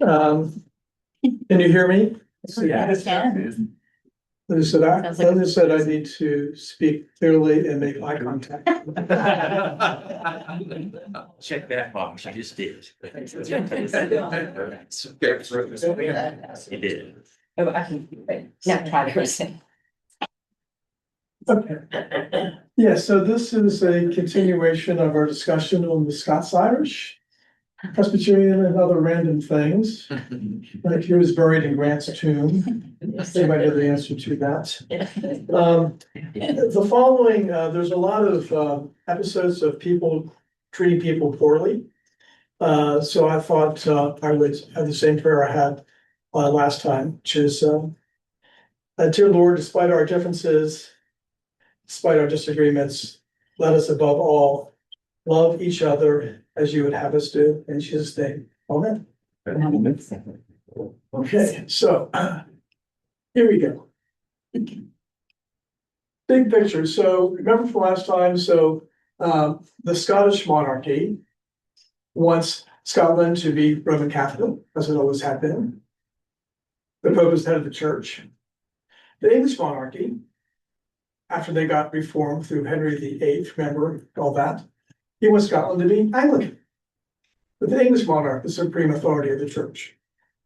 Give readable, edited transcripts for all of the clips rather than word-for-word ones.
Can you hear me? Yeah. Linda said I need to speak clearly and make eye contact. Check that box, I just did. You did. Oh, I can, now try to listen. Okay. Yeah, so this is a continuation of our discussion on the Scots-Irish, Presbyterian and other random things. Like he was buried in Grant's tomb. Anybody know the answer to that? The following, there's a lot of episodes of people treating people poorly. So I thought I would have the same prayer I had last time, which is, dear Lord, despite our differences, despite our disagreements, let us above all love each other as you would have us do. In Jesus' name, amen. Okay, so here we go. Big picture. So remember from last time, so the Scottish monarchy wants Scotland to be Roman Catholic, as it always had been. The Pope is head of the church. The English monarchy, after they got reformed through Henry VIII, remember all that, he wants Scotland to be Anglican. But the English monarch, the supreme authority of the church.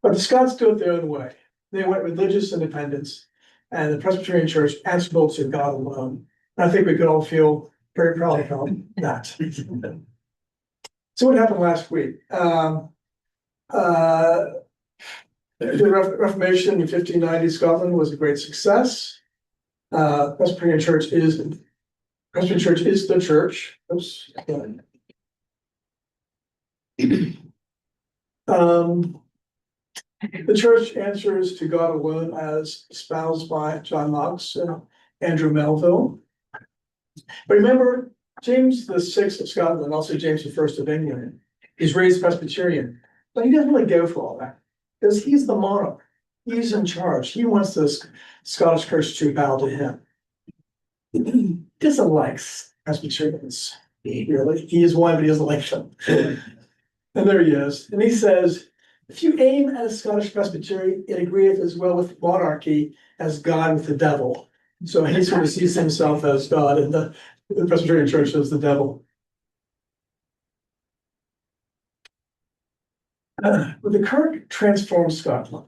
But the Scots do it their own way. They went religious independence, and the Presbyterian Church answerable to God alone. And I think we could all feel very proud of that. So what happened last week? The Reformation in 1590 Scotland was a great success. Presbyterian Church is the church. Oops. The church answers to God alone as espoused by John Knox and Andrew Melville. But remember, James VI of Scotland, also James I of England, is raised Presbyterian, but he doesn't really go for all that because he's the monarch. He's in charge. He wants this Scottish church to bow to him. He doesn't like Presbyterians. Really, he is one, but he doesn't like them. And there he is, and he says, if you aim at a Scottish Presbyterian, it agreeth as well with monarchy as God with the devil. So he sort of sees himself as God, and the Presbyterian Church as the devil. But the Kirk transformed Scotland.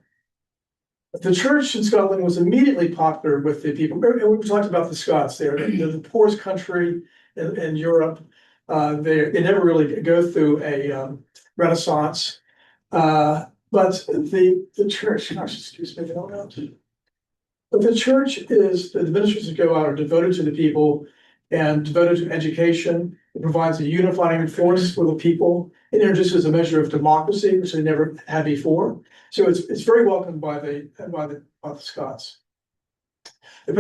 The church in Scotland was immediately popular with the people. And we talked about the Scots. They're the poorest country in Europe. They never really go through a Renaissance. But the church, gosh, excuse me, I don't know. But the church is, the ministers that go out are devoted to the people and devoted to education. It provides a unifying force for the people. It introduces a measure of democracy, which they never had before. So it's very welcomed by the Scots. The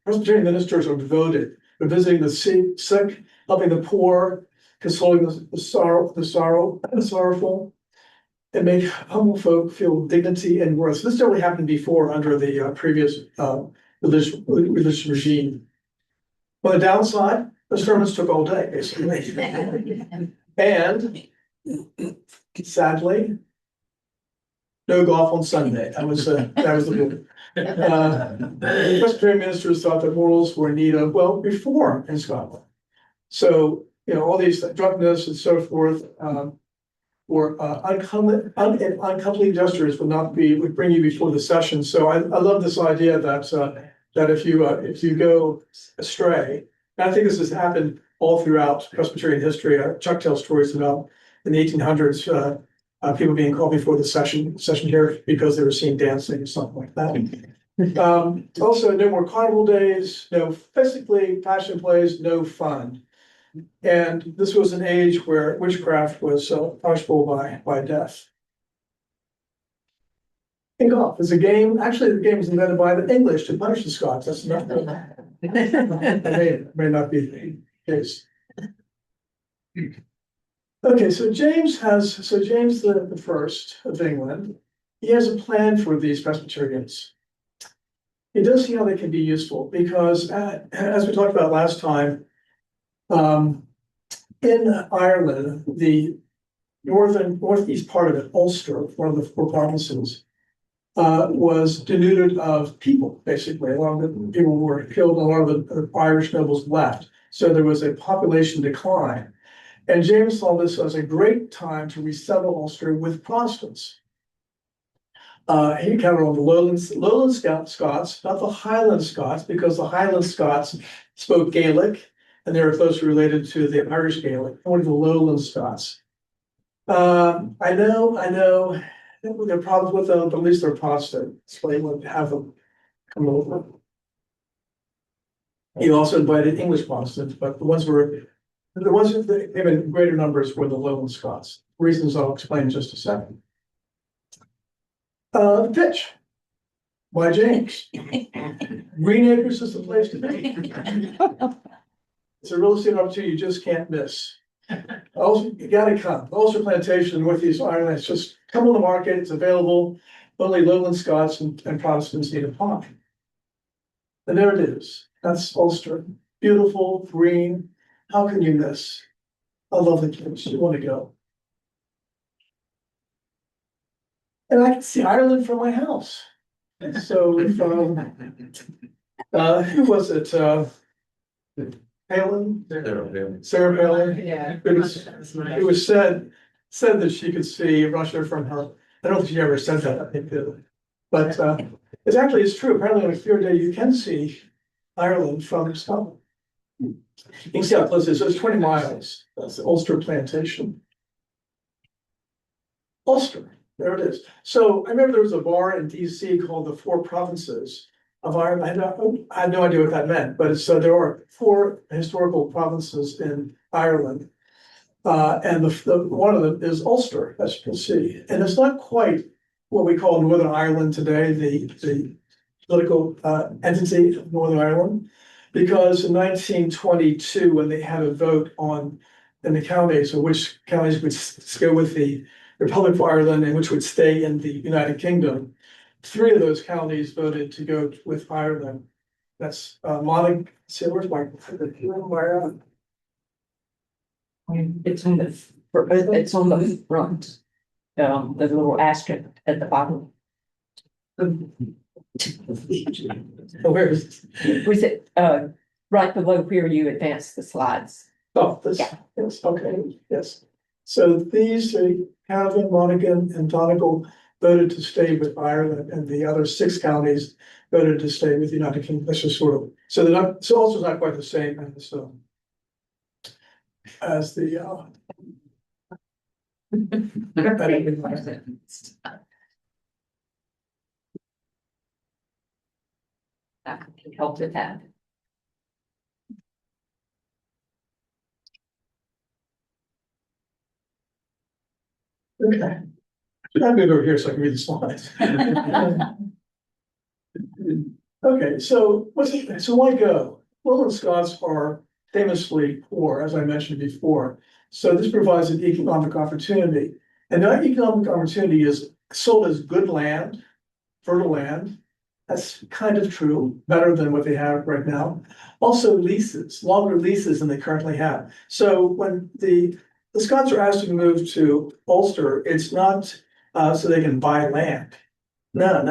Presbyterian ministers are devoted. They're visiting the sick, helping the poor, consoling the sorrowful, and make humble folk feel dignity and worth. This only happened before under the previous religious regime. On the downside, the sermons took all day, basically. And sadly, no golf on Sunday. That was the rule. Presbyterian ministers thought that morals were in need of, reform in Scotland. So, all these drunkenness and so forth, or uncomely gestures would bring you before the session. So I love this idea that if you go astray, and I think this has happened all throughout Presbyterian history. Chuck tells stories about in the 1800s, people being called before the session here because they were seen dancing or something like that. Also, no more carnival days, no physically passion plays, no fun. And this was an age where witchcraft was punishable by death. And golf is a game. Actually, the game was invented by the English to punish the Scots. That's enough. It may not be the case. Okay, so James the First of England, he has a plan for these Presbyterians. He does see how they can be useful because, as we talked about last time, in Ireland, the northeast part of it, Ulster, one of the four provinces, was denuded of people, basically. A lot of the people were killed, and a lot of the Irish nobles left. So there was a population decline. And James saw this as a great time to resettle Ulster with Protestants. He counted on the lowland Scots, not the Highland Scots, because the Highland Scots spoke Gaelic, and they were closely related to the Irish Gaelic, only the lowland Scots. I know, there are problems with them, but at least they're Protestant, so they would have them come over. He also invited English Protestants, but the ones that came in greater numbers were the lowland Scots. Reasons I'll explain in just a second. The pitch by James. Green Acres is the place to be. It's a real estate opportunity you just can't miss. Also, you gotta come. Ulster Plantation in Northeast Ireland, it's just come on the market, it's available. Only lowland Scots and Protestants need a pond. And there it is. That's Ulster. Beautiful, green. How can you miss? I love the place. You want to go. And I can see Ireland from my house. So who was it? Palin? Sarah Palin? Yeah. It was said that she could see Russia from her. I don't think she ever said that, I think, but it's true. Apparently on a clear day, you can see Ireland from Scotland. You can see how close it is. So it's 20 miles. That's the Ulster Plantation. Ulster. There it is. So I remember there was a bar in DC called the Four Provinces of Ireland. I had no idea what that meant, but it's, there are four historical provinces in Ireland. And the one of them is Ulster, as you can see. And it's not quite what we call Northern Ireland today, the political entity of Northern Ireland, because in 1922, when they had a vote in the counties, or which counties would go with the Republic of Ireland and which would stay in the United Kingdom, three of those counties voted to go with Ireland. That's Monaghan. See, where's my It's on the front, the little asterisk at the bottom. where is Was it, right below where you advanced the slides? Oh, this, Yeah. yes, okay, yes. So these, Cavan, Monaghan, and Donegal voted to stay with Ireland, and the other six counties voted to stay with the United Kingdom. That's just sort of, so they're not, so also not quite the same as the, That could help with that. okay. I'll move over here so I can read the slides. Okay, so why go? Lowland Scots are famously poor, as I mentioned before. So this provides an economic opportunity. And that economic opportunity is sold as good land, fertile land. That's kind of true, better than what they have right now. Also leases, longer leases than they currently have. So when the Scots are asked to move to Ulster, it's not so they can buy land. No.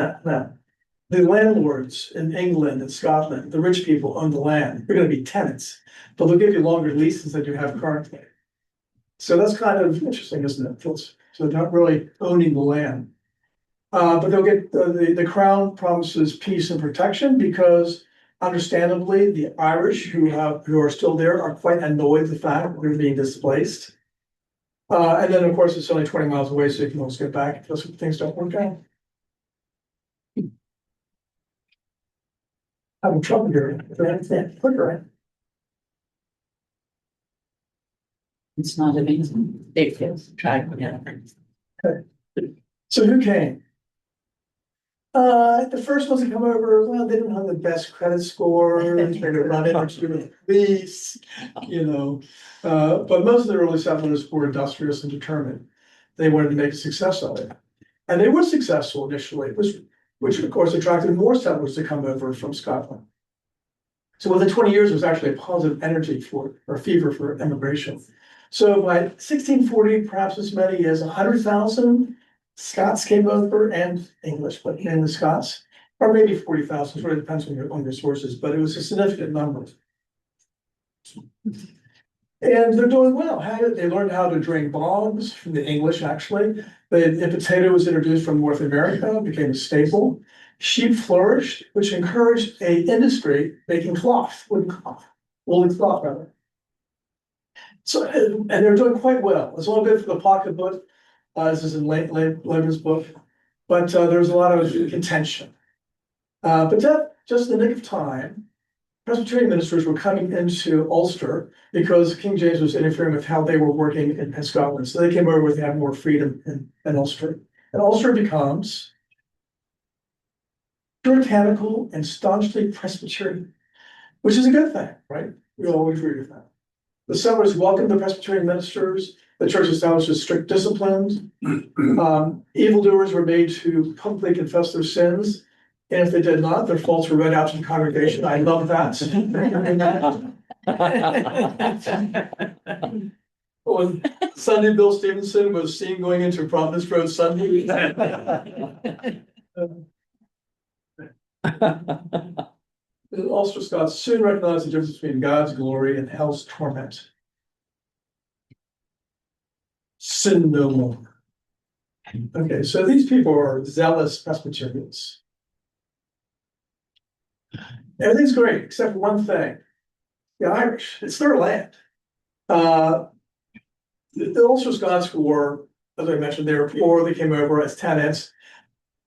The landlords in England and Scotland, the rich people own the land. They're going to be tenants, but they'll give you longer leases than you have currently. So that's kind of interesting, isn't it? So they're not really owning the land. But they'll get the crown promises peace and protection because, understandably, the Irish who are still there are quite annoyed at the fact that they're being displaced. And then, of course, it's only 20 miles away, so you can always get back if things don't work out. Having trouble here. Quicker. It's not amazing. It is. Try it. So who came? The first ones to come over, well, they didn't have the best credit score, they tried to run into the police, but most of the early settlers were industrious and determined. They wanted to make a success of it. And they were successful initially, which of course attracted more settlers to come over from Scotland. So within 20 years, there was actually a positive energy or fever for immigration. So by 1640, perhaps as many as 100,000 Scots came over and English, but mainly Scots, or maybe 40,000, sort of depends on your sources, but it was a significant number. And they're doing well. They learned how to drain bogs from the English, actually. The potato was introduced from North America, became a staple. Sheep flourished, which encouraged a industry making cloth, woolen cloth, rather. So, and they're doing quite well. It's a little bit for the pocketbook. This is in Laban's book, but there's a lot of contention. But that, just in the nick of time, Presbyterian ministers were coming into Ulster because King James was interfering with how they were working in Scotland. So they came over to have more freedom in Ulster. And Ulster becomes puritanical and staunchly Presbyterian, which is a good thing, right? We all agree with that. The settlers welcomed the Presbyterian ministers. The church established strict disciplines. Evildoers were made to publicly confess their sins. And if they did not, their faults were read out to the congregation. I love that. When Sunday Bill Stevenson was seen going into Providence Road Sunday. The Ulster Scots soon recognized the difference between God's glory and hell's torment. Sin no more. Okay, so these people are zealous Presbyterians. Everything's great, except for one thing. The Irish, it's their land. The Ulster Scots were, as I mentioned, they were poor, they came over as tenants,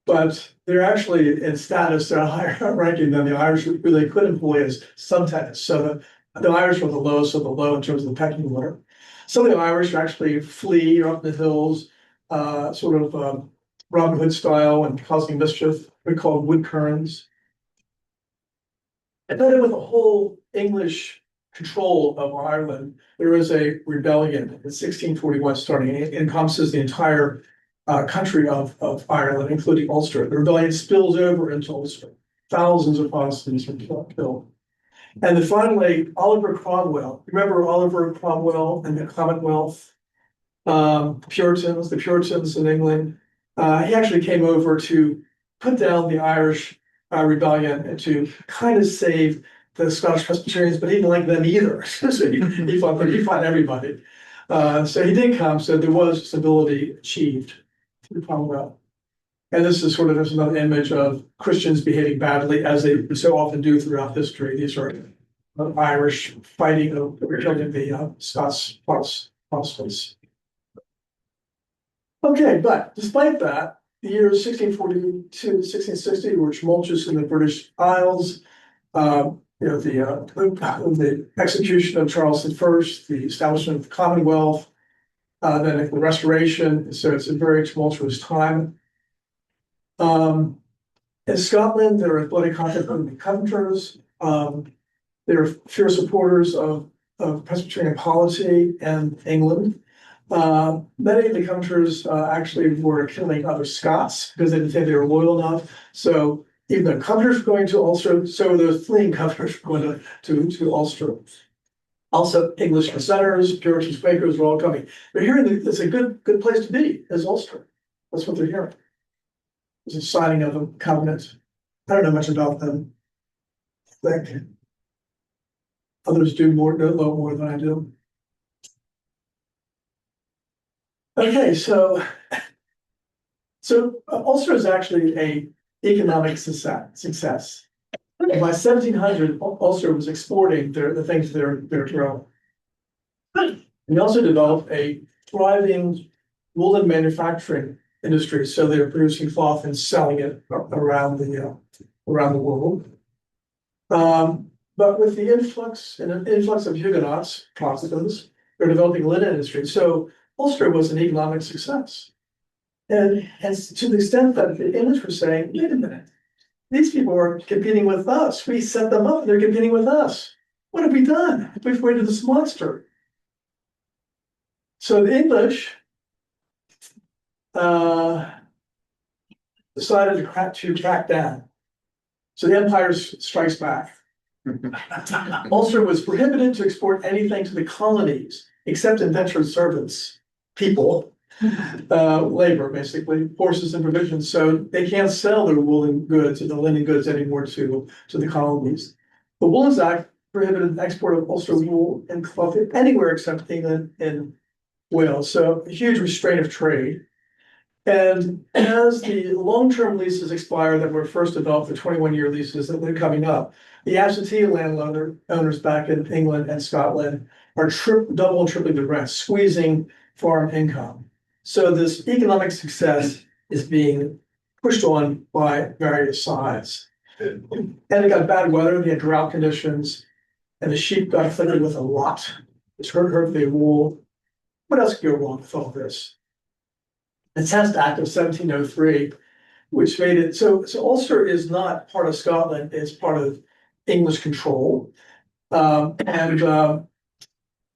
but they're actually in status, they're higher ranking than the Irish, who they could employ as subtenants. So the Irish were the lowest of the low in terms of the pecking order. Some of the Irish actually flee up the hills, sort of Robin Hood style and causing mischief. They're called wood kerns. And then with the whole English control of Ireland, there was a rebellion in 1641 starting. It encompasses the entire country of Ireland, including Ulster. The rebellion spills over into Ulster. Thousands of Protestants were killed. And then finally, Oliver Cromwell. Remember Oliver Cromwell and the Commonwealth? The Puritans in England. He actually came over to put down the Irish rebellion and to kind of save the Scottish Presbyterians, but he didn't like them either. So he fought everybody. So he did come, so there was stability achieved through Commonwealth. And this is sort of just another image of Christians behaving badly, as they so often do throughout history. These are Irish fighting the Scots Protestants. Okay, but despite that, the years 1642 to 1660 were tumultuous in the British Isles. The execution of Charles I, the establishment of the Commonwealth, then the Restoration. So it's a very tumultuous time. In Scotland, there are bloody conflict among the Covenanters. They are fierce supporters of Presbyterian polity in England. Many of the Covenanters actually were killing other Scots because they didn't think they were loyal enough. So even the Covenanters were going to Ulster, so the fleeing Covenanters were going to Ulster. Also, English dissenters, Puritans, Quakers were all coming. They're hearing that it's a good place to be, is Ulster. That's what they're hearing. It's a signing of a covenant. I don't know much about them. I think others know a lot more than I do. Okay, so Ulster is actually an economic success. By 1700, Ulster was exporting the things they're growing. We also developed a thriving woolen manufacturing industry, so they're producing cloth and selling it around the world. But with the influx of Huguenots, Protestants, they're developing linen industry. So Ulster was an economic success. And to the extent that the English were saying, wait a minute, these people are competing with us. We set them up, and they're competing with us. What have we done? We've created this monster. So the English decided to crack down. So the empire strikes back. Ulster was prohibited to export anything to the colonies. except indentured servants, people, labor, basically, horses and provisions. So they can't sell their woolen goods and the linen goods anymore to the colonies. The Woolens Act prohibited the export of Ulster wool and cloth anywhere except England and Wales. So a huge restraint of trade. And as the long-term leases expire that were first developed, the 21-year leases that are coming up, the absentee owners back in England and Scotland are double and tripling the rent, squeezing farm income. So this economic success is being pushed on by various sides. And it got bad weather, they had drought conditions, and the sheep got afflicted with a lot. It's hurt the wool. What else could go wrong with all this? The Test Act of 1703, which made it so Ulster is not part of Scotland, it's part of English control. There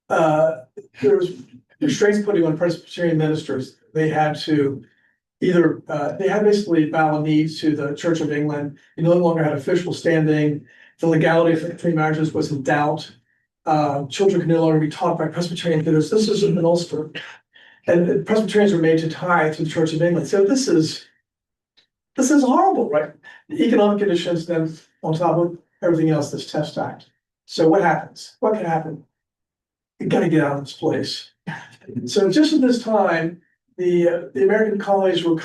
was restraints putting on Presbyterian ministers. They had to either they had basically bow a knee to the Church of England. You no longer had official standing. The legality of free marriages was in doubt. Children could no longer be taught by Presbyterian tutors. This is in Ulster. And Presbyterians were made to tithe to the Church of England. So this is horrible, right? The economic conditions, then on top of everything else, this Test Act. So what happens? What can happen? You got to get out of this place. So just at this time, the American colonies were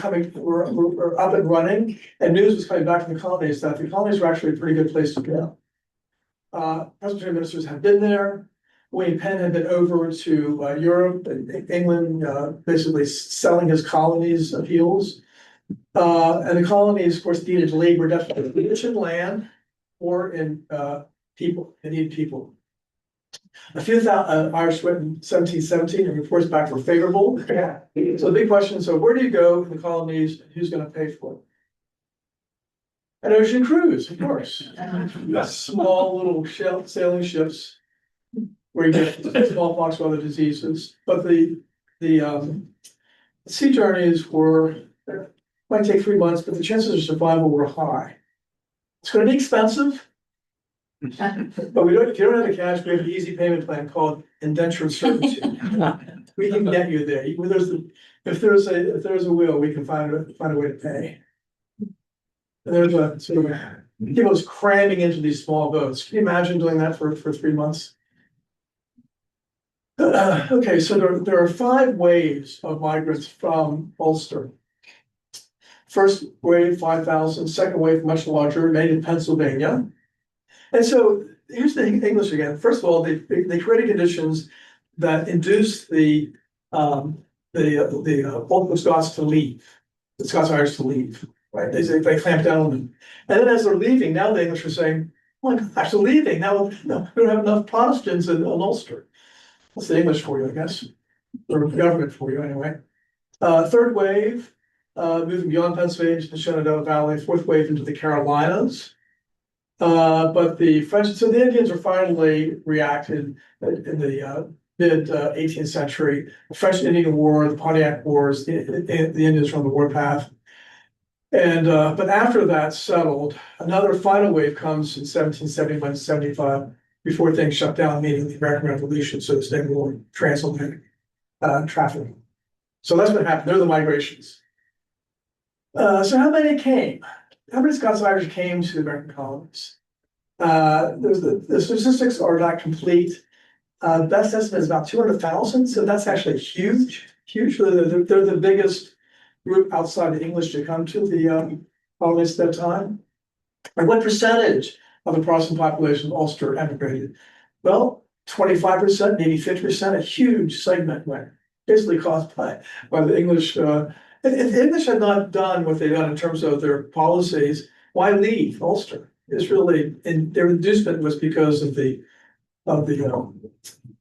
up and running, and news was coming back from the colonies that the colonies were actually a pretty good place to go. Presbyterian ministers had been there. William Penn had been over to Europe and England, basically selling his colonies appeals. And the colonies, of course, needed labor, definitely rich in land or in people. They needed people. A few thousand Irish went in 1717, and reports back were favorable. So the big question is, so where do you go in the colonies? Who's going to pay for it? An ocean cruise, of course. Small little sailing ships where you get smallpox or other diseases. But the sea journeys might take 3 months, but the chances of survival were high. It's going to be expensive. But if you don't have the cash, we have an easy payment plan called indentured servitude. We can get you there. If there's a will, we can find a way to pay. And there's a sort of people just cramming into these small boats. Can you imagine doing that for 3 months? Okay, so there are 5 waves of migrants from Ulster. First wave, 5,000. Second wave, much larger, made in Pennsylvania. And so here's the English again. First of all, they created conditions that induced the local Scots to leave, the Scots-Irish to leave. Right? They clamped down on them. And then as they're leaving, now the English are saying, "Oh my gosh, they're leaving. Now we don't have enough Protestants in Ulster." That's the English for you, I guess, or government for you anyway. Third wave, moving beyond Pennsylvania to the Shenandoah Valley. Fourth wave into the Carolinas. But the French, so the Indians are finally reacted in the mid 18th century. The French Indian War, the Pontiac Wars, the Indians were on the warpath. And but after that settled, another final wave comes in 1771, 75, before things shut down, meaning the American Revolution, so it's never more transatlantic traffic. So that's what happened. They're the migrations. So how many came? How many Scots-Irish came to the American colonies? The statistics are not complete. Best estimate is about 200,000, so that's actually huge. They're the biggest group outside the English to come to the colonies at that time. And what percentage of the Protestant population of Ulster emigrated? Well, 25%, maybe 50%, a huge segment went, basically caused by the English. If the English had not done what they've done in terms of their policies, why leave Ulster? It's really, and their inducement was because of the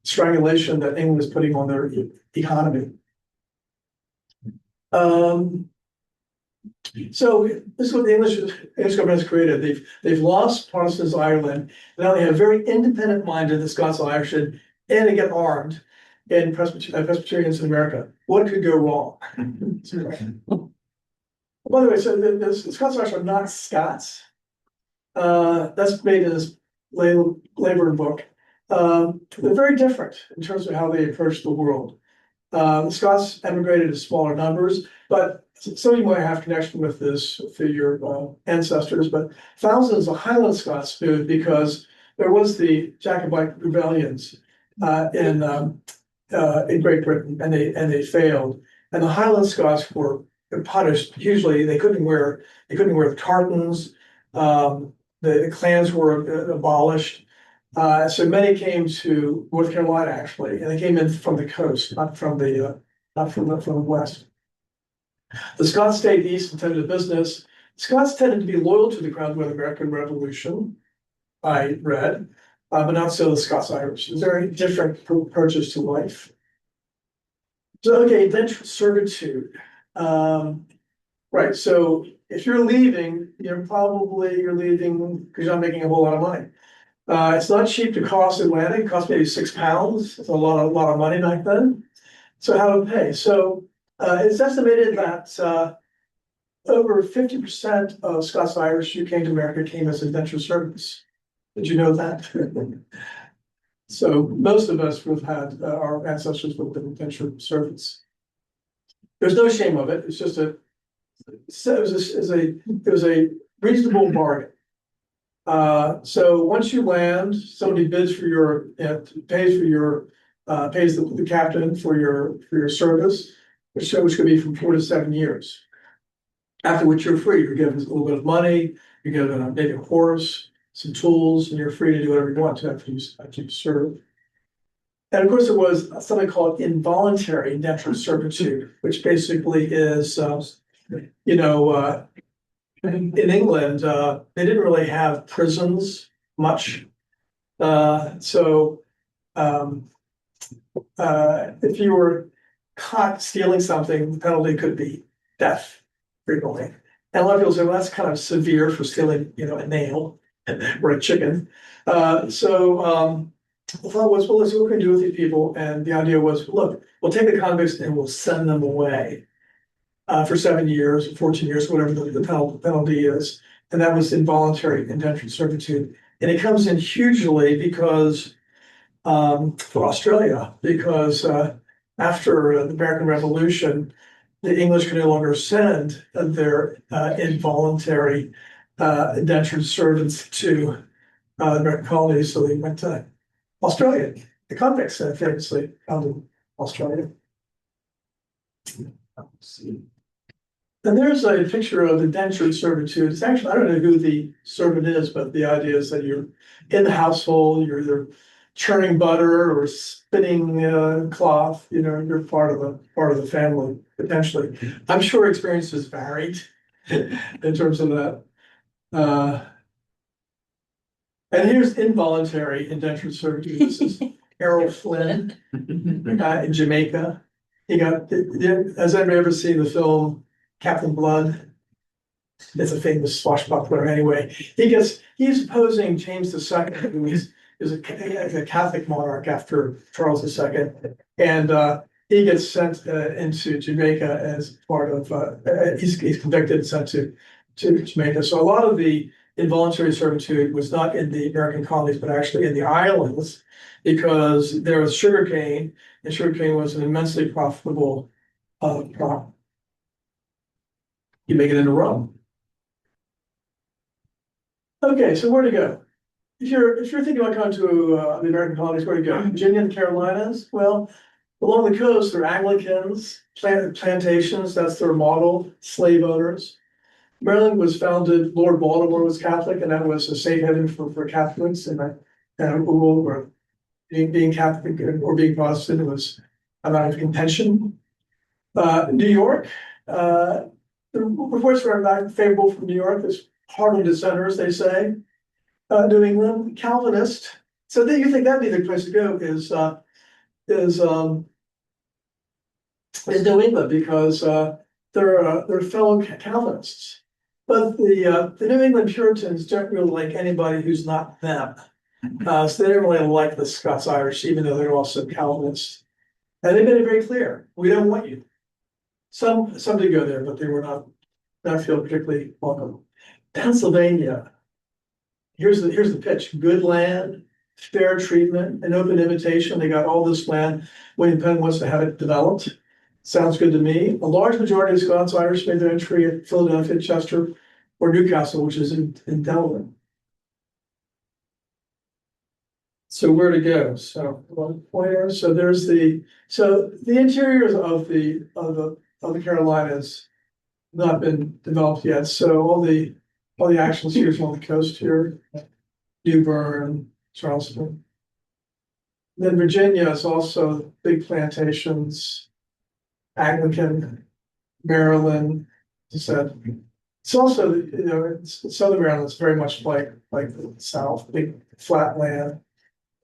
strangulation that England was putting on their economy. So this is what the English government has created. They've lost Protestants Ireland. Now they have very independent-minded the Scots-Irish, and they get armed in Presbyterians in America. What could go wrong? By the way, so the Scots-Irish are not Scots. That's made in this labor book. they're very different in terms of how they approach the world. The Scots emigrated in smaller numbers, but some of you might have connection with this through your ancestors, but thousands of Highland Scots moved because there was the Jacobite rebellions in Great Britain, and they failed. And the Highland Scots were punished hugely. They couldn't wear the tartans. The clans were abolished. So many came to North Carolina actually, and they came in from the coast, not from the west. The Scots stayed east and tended to business. Scots tended to be loyal to the Crown during the American Revolution, I read, but not so the Scots-Irish. Very different approaches to life. So, okay, indentured servitude. Right, so if you're leaving, you're leaving because you're not making a whole lot of money. It's not cheap to cross Atlantic. It costs maybe £6. It's a lot of money back then. So how to pay? So it's estimated that over 50% of Scots-Irish who came to America came as indentured servants. Did you know that? So most of us would have had our ancestors would have been indentured servants. There's no shame of it. It's just it was a reasonable bargain. So once you land, somebody bids for your pays the captain for your service, which could be from 4 to 7 years. After which you're free. You're given a little bit of money, you're given maybe a horse, some tools, and you're free to do whatever you want to after you serve. And of course, there was something called involuntary indentured servitude, which basically is, in England, they didn't really have prisons much. If you were caught stealing something, the penalty could be death frequently. And a lot of people say, well, that's kind of severe for stealing, a nail or a chicken. The thought was, well, let's see what we can do with these people. And the idea was, look, we'll take the convicts and we'll send them away for 7 years, 14 years, whatever the penalty is. And that was involuntary indentured servitude. And it comes in hugely because for Australia, because after the American Revolution, the English could no longer send their involuntary indentured servants to the American colonies, so they went to Australia. The convicts famously found in Australia. And there's a picture of indentured servitude. It's actually, I don't know who the servant is, but the idea is that you're in the household, you're either churning butter or spinning cloth, you're part of the family, potentially. I'm sure experiences varied in terms of that. And here's involuntary indentured servitude. This is Errol Flynn in Jamaica. Has anybody ever seen the film Captain Blood? It's a famous swashbuckler anyway. He's opposing James II, who is a Catholic monarch after Charles II. And he gets sent into Jamaica as part of, he's convicted and sent to Jamaica. So a lot of the involuntary servitude was not in the American colonies, but actually in the islands, because there was sugarcane, and sugarcane was an immensely profitable crop. You make it into rum. Okay, so where to go? If you're thinking about going to the American colonies, where to go? Virginia and Carolinas? Well, along the coast, there are Anglicans, plantations, that's their model, slave owners. Maryland was founded, Lord Baltimore was Catholic, and that was a safe haven for Catholics in a world where being Catholic or being Protestant was a matter of contention. New York, the reports are favorable from New York. There's Harlem dissenters, they say. New England, Calvinist. So you think that'd be the place to go is New England, because they're fellow Calvinists. But the New England Puritans don't really like anybody who's not them. So they don't really like the Scots-Irish, even though they're also Calvinists. And they made it very clear, we don't want you. Some did go there, but they were not feel particularly welcome. Pennsylvania. Here's the pitch: good land, fair treatment and open invitation. They got all this land. William Penn wants to have it developed. Sounds good to me. A large majority of Scots-Irish made their entry at Philadelphia, Chester, or Newcastle, which is in Delaware. So where to go? So one pointer. So there's the interiors of the Carolinas not been developed yet. So all the actions here on the coast here, New Bern, Charleston. Then Virginia is also big plantations, Anglican, Maryland, as I said. It's also, it's Southern Maryland is very much like the South, big flat land,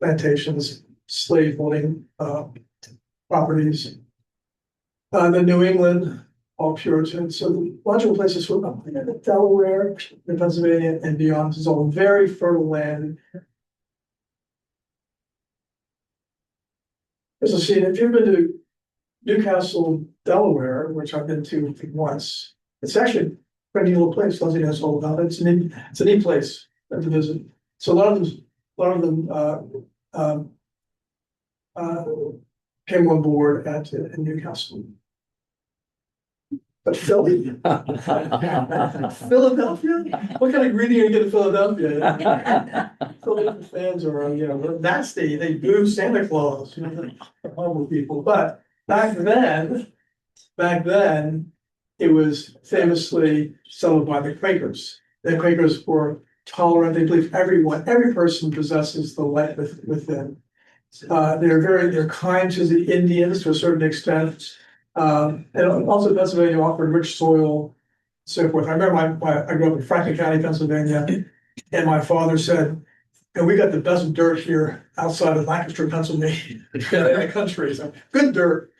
plantations, slave holding properties. Then New England, all Puritan. So the logical places for Delaware, Pennsylvania, and beyond is all very fertile land. As I see, if you've been to Newcastle, Delaware, which I've been to once, it's actually a pretty little place. Leslie knows all about it. It's a neat place to visit. So a lot of them came on board in Newcastle. But Philadelphia? What kind of greeting are you get in Philadelphia? Philadelphia fans are, nasty. They boo Santa Claus, humble people. But back then, it was famously settled by the Quakers. The Quakers were tolerant. They believed every person possesses the light within. They're kind to the Indians to a certain extent. And also Pennsylvania offered rich soil, so forth. I remember I grew up in Franklin County, Pennsylvania, and my father said, we got the best dirt here outside of Lancaster, Pennsylvania, in the country. So good dirt,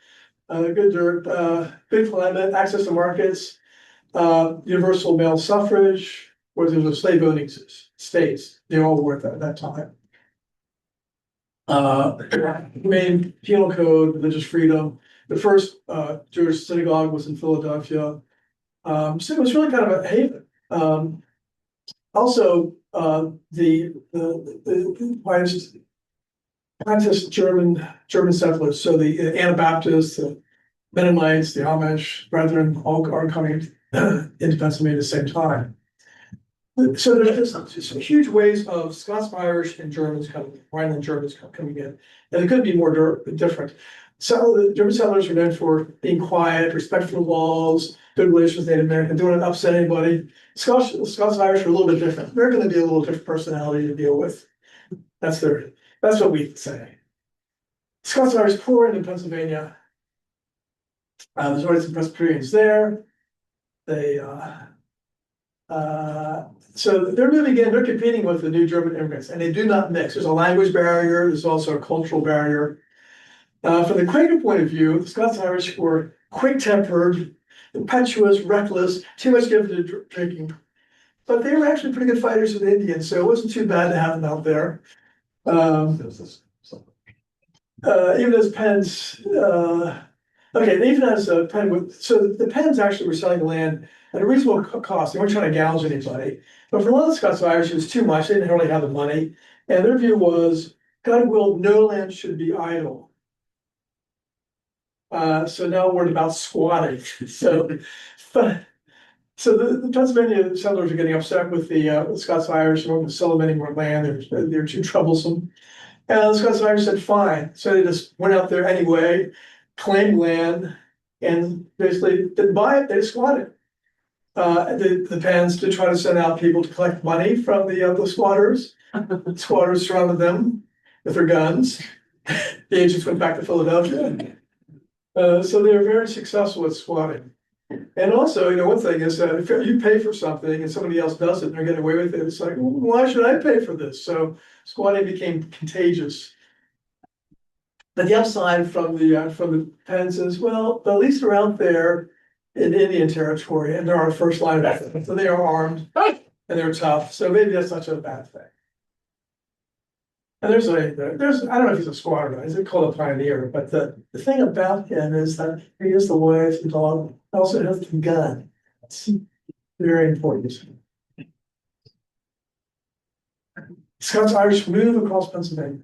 good climate, access to markets, universal male suffrage, where there was slave owning states. They all were at that time. Main penal code, religious freedom. The first Jewish synagogue was in Philadelphia. So it was really kind of a haven. Also, the Pietist German settlers, so the Anabaptists, the Mennonites, the Amish Brethren, all are coming into Pennsylvania at the same time. So there's just huge waves of Scots-Irish and Germans coming, Rhineland Germans coming in, and it couldn't be more different. So the German settlers were known for being quiet, respectful of laws, good relations with Native Americans, don't upset anybody. Scots-Irish are a little bit different. They're going to be a little different personality to deal with. That's what we say. Scots-Irish pour into Pennsylvania. There's already some Presbyterians there. So they're moving in, they're competing with the new German immigrants, and they do not mix. There's a language barrier, there's also a cultural barrier. From the Quaker point of view, the Scots-Irish were quick-tempered, impetuous, reckless, too much given to drinking. But they were actually pretty good fighters with the Indians, so it wasn't too bad to have them out there. Even as Penn's, even as Penn, so the Penns actually were selling the land at a reasonable cost. They weren't trying to gouge anybody. But for a lot of the Scots-Irish, it was too much. They didn't really have the money. And their view was, God willed no land should be idle. So now we're about squatting. So the Pennsylvania settlers are getting upset with the Scots-Irish and won't sell them any more land. They're too troublesome. And the Scots-Irish said, fine. So they just went out there anyway, claimed land, and basically didn't buy it. They just squatted. The Penns did try to send out people to collect money from the squatters. Squatters surrounded them with their guns. The agents went back to Philadelphia. So they were very successful at squatting. And also, one thing is that if you pay for something and somebody else does it and they're getting away with it, it's like, well, why should I pay for this? So squatting became contagious. But the upside from the Penns is, well, at least they're out there in Indian territory and they're our first line of defense. So they are armed and they're tough. So maybe that's not such a bad thing. And there's I don't know if he's a squatter, he's called a pioneer, but the thing about him is that he is the wife, the dog, also has the gun. It's very important. Scots-Irish move across Pennsylvania.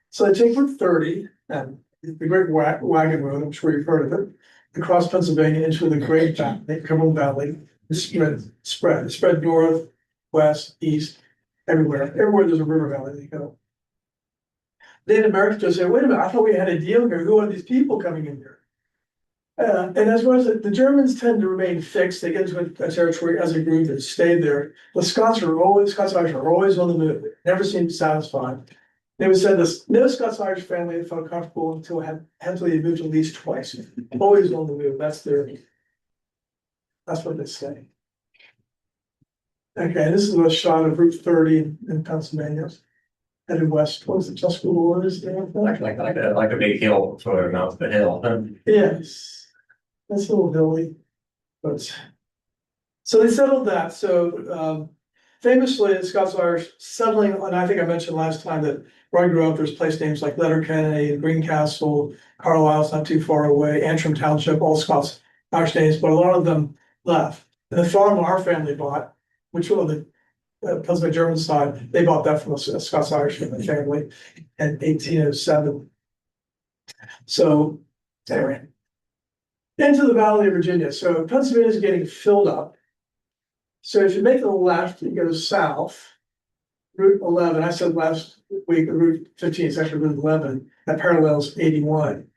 So they take Route 30 and the Great Wagon Road, I'm sure you've heard of it, across Pennsylvania into the Great Valley, Cumberland Valley, spread north, west, east, everywhere. Everywhere there's a river valley, they go. Native Americans just say, wait a minute, I thought we had a deal here. Who are these people coming in here? And as well as the Germans tend to remain fixed, they get into a territory as a group that stayed there. The Scots-Irish are always on the move, never seem satisfied. They would say this, no Scots-Irish family had felt comfortable until they moved at least twice. Always on the move, that's what they say. Okay, this is a shot of Route 30 in Pennsylvania. Headed west towards the Tuscarawas there. Like a big hill for a hill. Yes, that's a little hilly, but so they settled that. So famously, the Scots-Irish settling, and I think I mentioned last time that where I grew up, there's place names like Letterkenny, Greencastle, Carlisle's not too far away, Antrim Township, all Scots-Irish names, but a lot of them left. And the farm our family bought, which was the Pennsylvania German side, they bought that from a Scots-Irish family in 1807. So anyway, into the Valley of Virginia. So Pennsylvania is getting filled up. So if you make the left, you go south, Route 11. I said last week, Route 15 is actually Route 11. That parallels 81.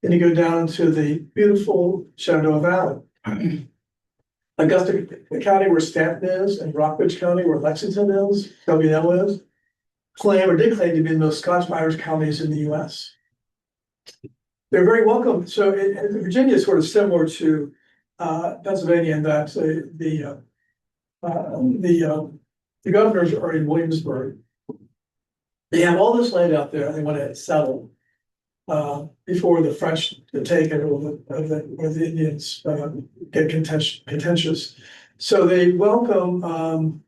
Then you go down to the beautiful Shenandoah Valley. Augusta County, where Stanton is, and Rockbridge County, where Lexington is, WNL is, did claim to be the most Scotch-Irish counties in the US. They're very welcome. So Virginia is sort of similar to Pennsylvania in that the governors are in Williamsburg. They have all this land out there. They want to settle before the French take it or the Indians get contentious. So they welcome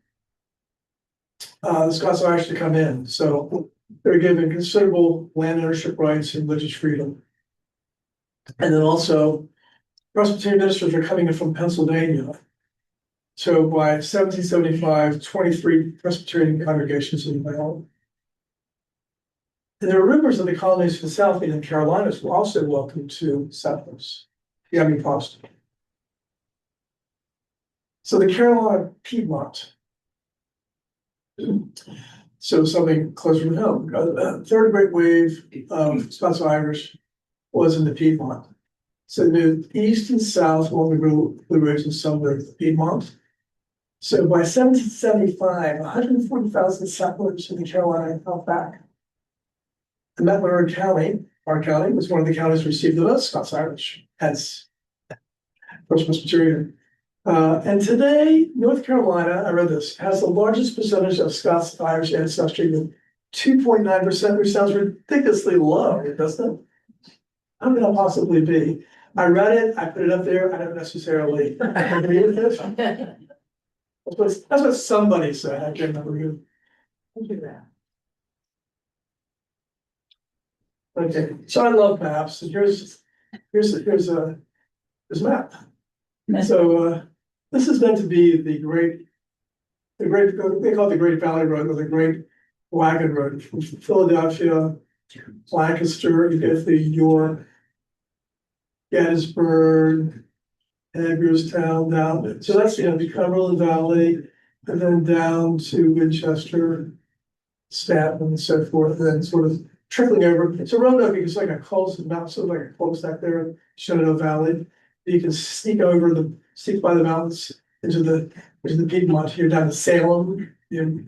the Scots-Irish to come in. So they're given considerable land ownership rights and religious freedom. And then also Presbyterian ministers are coming in from Pennsylvania. So by 1775, 23 Presbyterian congregations in the Valley. And there are rumors that the colonies to the south and the Carolinas were also welcome to settlers. You have any Protestant. So the Carolina Piedmont. So something closer to home. The third great wave of Scots-Irish was in the Piedmont. So they moved east and south along the Blue Ridge and some of the Piedmont. So by 1775, 140,000 settlers in the Carolina fell back. And Mecklenburg County, our county, was one of the counties that received the most Scots-Irish, hence First Presbyterian. And today, North Carolina, I read this, has the largest percentage of Scots-Irish ancestry with 2.9%, which sounds ridiculously low, doesn't it? How can that possibly be? I read it, I put it up there, I don't necessarily agree with it. That's what somebody said, I can't remember who. Look at that. Okay, so I love maps, and here's a map. So this is meant to be the great, they call it the Great Valley Road or the Great Wagon Road from Philadelphia, Lancaster, you get the York, Gettysburg, Hagerstown down. So that's the Cumberland Valley, and then down to Winchester, Staten, and so forth, and then sort of trickling over. So Roanoke is like a cul-de-sac, not sort of like a cul-de-sac there, Shenandoah Valley. You can sneak by the mountains into the Piedmont here down to Salem,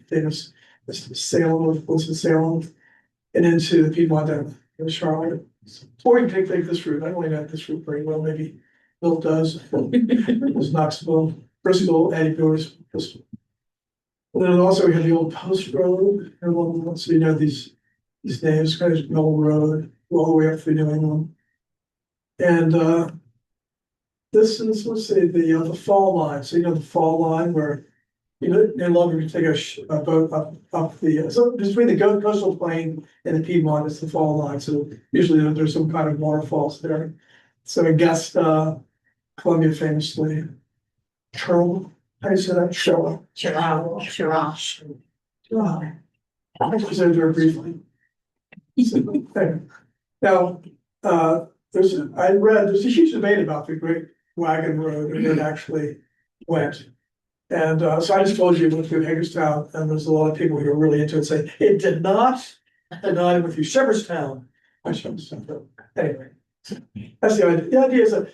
famous Salem, Winston-Salem, and into the Piedmont down in Charlotte. Or you can take this route. I don't really know this route very well. Maybe Bill does. It was Knoxville, Bristol, Eddie Bristol. And then also we have the old post road. So you know these names, kind of Mill Road, all the way up through New England. And this is, let's say, the fall line. So you know the fall line where no longer you take a boat up the so between the coastal plain and the Piedmont, it's the fall line. So usually there's some kind of waterfalls there. So Augusta, Columbia famously, Churl, how do you say that? Churl. Churl. I just presented her briefly. So, anyway. Now, there's a huge debate about the Great Wagon Road and where it actually went. And so I just told you it went through Hagerstown, and there's a lot of people who are really into it saying it did not, and I went through Shepherdstown. Anyway, that's the idea. The idea is that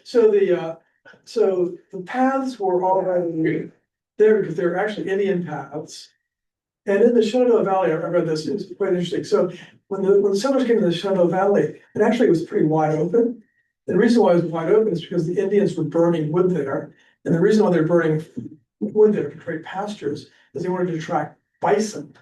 so the paths were already there because they're actually Indian paths. And in the Shenandoah Valley, I read this, it's quite interesting. So when the settlers came to the Shenandoah Valley, it actually was pretty wide open. The reason why it was wide open is because the Indians were burning wood there. And the reason why they're burning wood there to create pastures is they wanted to attract bison.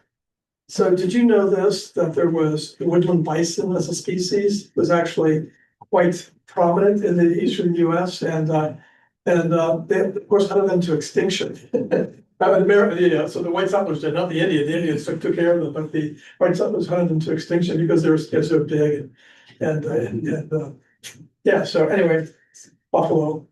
So did you know this, that there was the woodland bison as a species was actually quite prominent in the eastern US and they of course hunted them to extinction. So the white settlers did, not the Indians took care of them, but the white settlers hunted them to extinction because they were so big and yeah, so anyway, buffalo.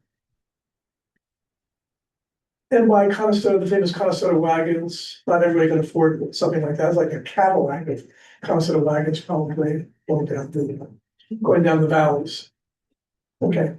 And by Conestoga, the famous Conestoga wagons, not everybody can afford something like that. It's like a cattle wagon. Conestoga wagons probably going down the valleys. Okay.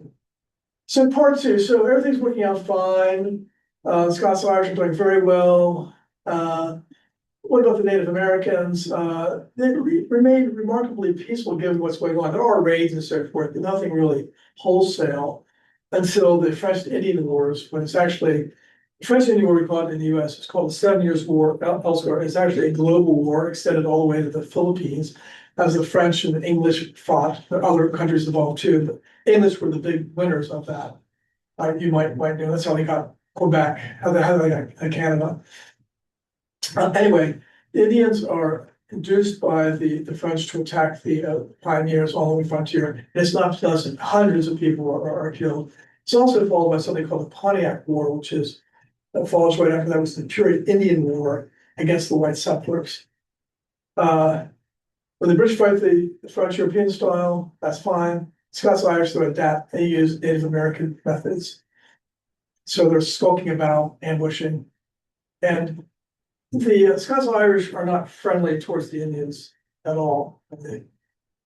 So part two. So everything's working out fine. Scots-Irish are doing very well. What about the Native Americans? They remain remarkably peaceful given what's going on. There are raids and so forth, but nothing really wholesale until the French Indian Wars, when it's actually the French Indian War we call it in the US. It's called the 7 Years' War elsewhere. It's actually a global war extended all the way to the Philippines, as the French and the English fought. Other countries involved too, but English were the big winners of that. You might know that's how they got Quebec, how they got Canada. Anyway, the Indians are induced by the French to attack the pioneers along the frontier. And it's not pleasant. Hundreds of people are killed. It's also followed by something called the Pontiac War, which is follows right after that was the Puritan Indian War against the white settlers. When the British fight the French European style, that's fine. Scots-Irish, they adapt. They use Native American methods. So they're skulking about, ambushing. And the Scots-Irish are not friendly towards the Indians at all.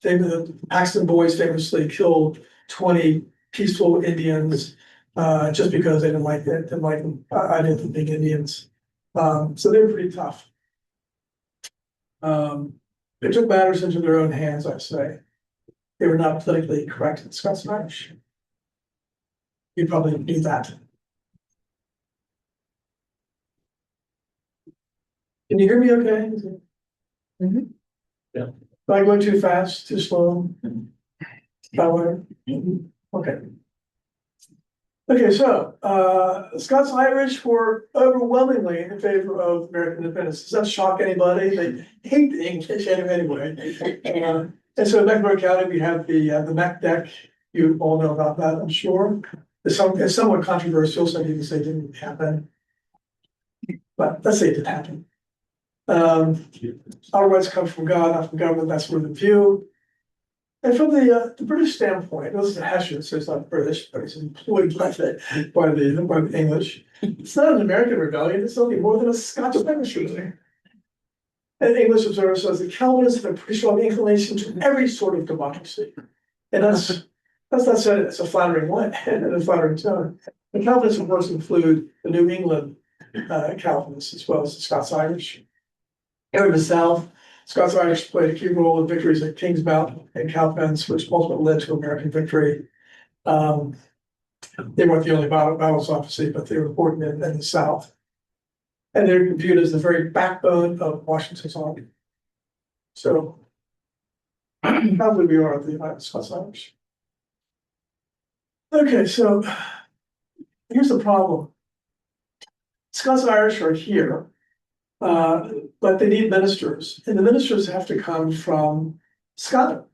The Paxton Boys famously killed 20 peaceful Indians just because they didn't like it, didn't like them, identical Indians. So they were pretty tough. They took matters into their own hands, I'd say. They were not politically correct in Scots-Irish. You probably knew that. Can you hear me okay? Mhm. Yeah. Am I going too fast, too slow? Slower? Okay. Okay, so Scots-Irish were overwhelmingly in favor of American independence. Does that shock anybody? They hate the English anyway. And so in Mecklenburg County, we have the Mac Deck. You all know about that, I'm sure. It's somewhat controversial. Some people say it didn't happen, but let's say it did happen. Our rights come from God, not from government. That's sort of the view. And from the British standpoint, this is a Hessian, so it's not British, but it's employed by the English. It's not an American rebellion, it's nothing more than a Scotch-Irish rebellion. And English observer says the Calvinists have a pretty strong inclination to every sort of democracy. And that's not said it's a flattering way, and a flattering tone. The Calvinists, of course, include the New England Calvinists as well as the Scots-Irish. Here in the South, Scots-Irish played a key role in victories at Kingsmount and Cowpens, which ultimately led to American victory. They weren't the only battles, obviously, but they were important in the South. And they're viewed as the very backbone of Washington's army. So, how good we are at the United Scots-Irish. Okay, so here's the problem. Scots-Irish are here. But they need ministers, and the ministers have to come from Scotland.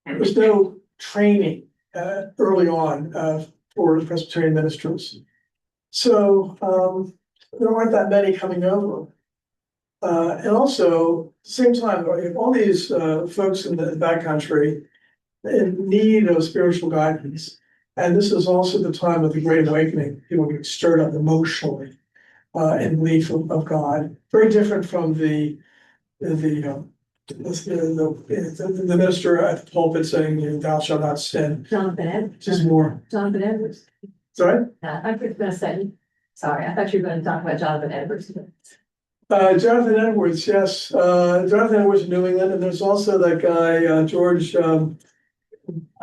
There's no training early on for Presbyterian ministers. So there aren't that many coming over. And also, at the same time, all these folks in the backcountry in need of spiritual guidance. And this is also the time of the Great Awakening. People get stirred up emotionally. In belief of God, very different from the the minister at the pulpit saying, you know, thou shalt not sin, Jonathan Edwards. just more, Jonathan Edwards. sorry? I was gonna say, sorry, I thought you were gonna talk about Jonathan Edwards. Jonathan Edwards, yes, Jonathan Edwards in New England, and there's also that guy, George,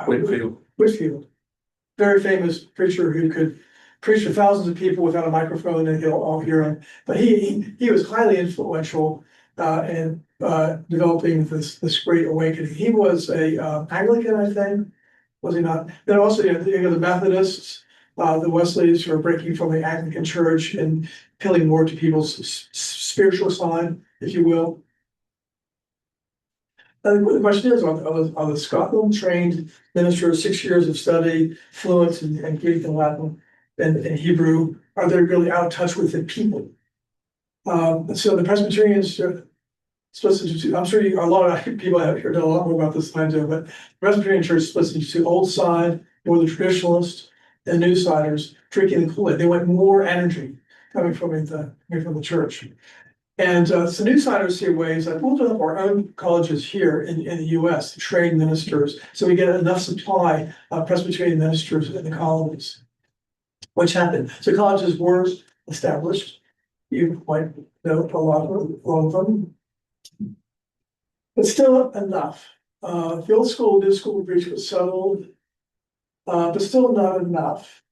Whitfield. Whitfield. Very famous preacher who could preach to thousands of people without a microphone and they'll all hear him. But he was highly influential in developing this great awakening. He was a Anglican, I think, was he not? Then also, you know, the Methodists, the Wesleys who are breaking from the Anglican Church and appealing more to people's spiritual side, if you will. The question is, are the Scotland trained ministers, 6 years of study, fluent in Greek and Latin and Hebrew, are they really out of touch with the people? So the Presbyterians splits into two. I'm sure a lot of people have heard a lot more about this than I do, but the Presbyterian Church splits into two: old side, more the traditionalists, and new siders drinking the Kool-Aid. They want more energy coming from the church. And so Newsiders see ways that we'll develop our own colleges here in the US to train ministers, so we get enough supply of Presbyterian ministers in the colonies. Which happened? So colleges were established. You might know a lot of them, but still enough. The old school, new school breach was settled, but still not enough.